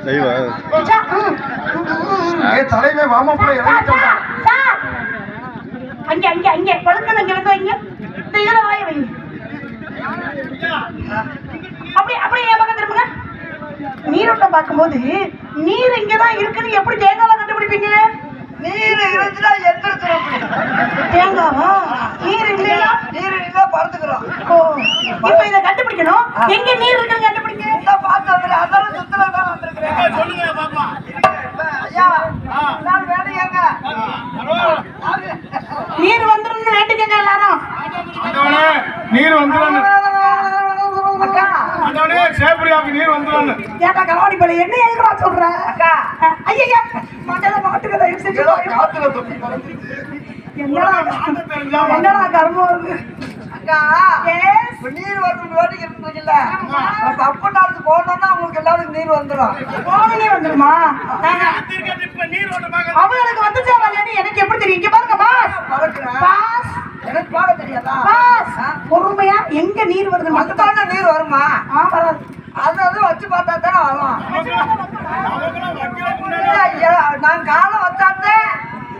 செய்வா தலைமை மாமாப்பட அங்க அங்க அங்க பழுக்கணும் இங்க வந்து வைங்க இந்த இதுல வாய வைங்க அப்படி அப்படி என் பக்கம் திரும்புங்க நீரோட்டம் பார்க்கும்போது நீர் இங்கதான் இருக்குன்னு எப்படி தேங்காவை கண்டுபிடிப்பீங்க நீர் இருந்துச்சுன்னா எந்திரிச்சிடும் தேங்காவா நீர் இல்லையா நீர் இல்ல பறந்துக்கிறோம் இப்ப இதை கண்டுபிடிக்கணும் எங்க நீர் இருக்குன்னு கண்டுபிடிங்க பார்த்து வந்துரு அதெல்லாம் சுத்தல தான் வந்திருக்கிறேன் சொல்லுங்க பாப்பா ஐயா நான் வேலையாங்க நீர் வந்துருன்னு வேண்டிக்கங்க எல்லாரும் நீர் வந்துடும் அக்கா அண்ணே சேப்பரியாக்கு நீர் வந்துடும் ஏட்டா கலவாடி பள்ளி என்ன எதுக்குடா சொல்ற அக்கா ஐயா மண்டல மாட்டுக்கு தயவு செஞ்சு காத்துல தொப்பி என்னடா கர்மம் வருது அக்கா இப்ப நீர் வரணும் வேண்டிக்கு இருந்துச்சுல்ல அப்ப நாளுக்கு போனோம்னா உங்களுக்கு எல்லாருக்கும் நீர் வந்துடும் போனே வந்துருமா அவங்களுக்கு வந்துச்சா வரலன்னு எனக்கு எப்படி தெரியும் இங்க பாருங்க பாஸ் எனக்கு பார்க்க தெரியாதா பாஸ் பொறுமையா எங்க நீர் வருது மட்டும் மட்டும் தான் நீர் வருமா வராது அது வச்சு பார்த்தா தானே வரும் ஐயா நான் காலை வச்சாத்தே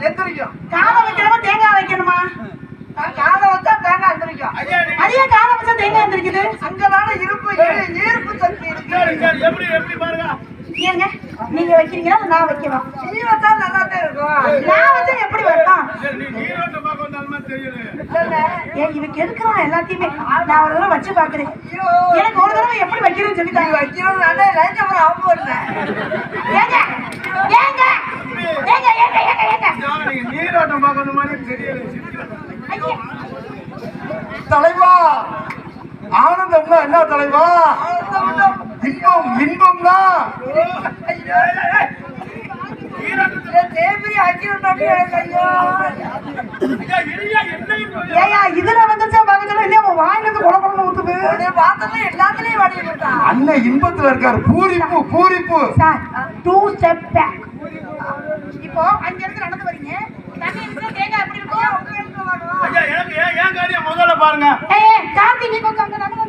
எந்திரிக்கும் காலை வைக்கிறவங்க தேங்காய் வைக்கணுமா நான் காலை வச்சா தேங்காய் எந்திரிக்கும் அதே காலை வச்சா தேங்காய் எந்திரிக்குது அங்கதான ஈர்ப்பு சக்தி இருக்கு எப்படி பாருங்க ஏங்க நீங்க வைக்கிறீங்களா நான் வைக்கவா நீ வச்சா நல்லா தான் இருக்கும் நான் வச்சா எப்படி வரலாம் நீரோட்டம் பார்க்க வந்தாலுமே தெரியல ஏன் இவக்கு எதுக்குறான் எல்லாத்தையுமே நான் ஒரு தடவை வச்சு பாக்குறேன் எனக்கு ஒரு தடவை எப்படி வைக்கிறேன்னு சொல்லிட்டாங்க வைக்கணும் நானே லைட் அப்புறம் அவங்க போட்டேன் ஏங்க ஏங்க ஏங்க ஏங்க ஏங்க ஏங்க நீங்க நீரோட்டம் பார்க்க வந்த மாதிரி தெரியல ஐயா தலைவா ஆனந்தம்னா என்ன தலைவா இன்பம் இன்பம்னா ஏயா இதுல வந்துச்சா பக்கத்துல இல்லையா உன் வாயில இருந்து குழ குழம்பு ஊத்துது எல்லாத்துலயும் வாடிட்டு அண்ணன் இன்பத்துல இருக்காரு பூரிப்பு பூரிப்பு சார் 2 ஸ்டெப் பேக் இப்போ அங்க இருந்து நடந்து வரீங்க தண்ணி இருந்து தேங்காய் எப்படி இருக்கும் ஐயா எனக்கு ஏன் காரியம் முதல்ல பாருங்க ஏய் கார்த்தி நீ கொஞ்சம் அங்க நடந்து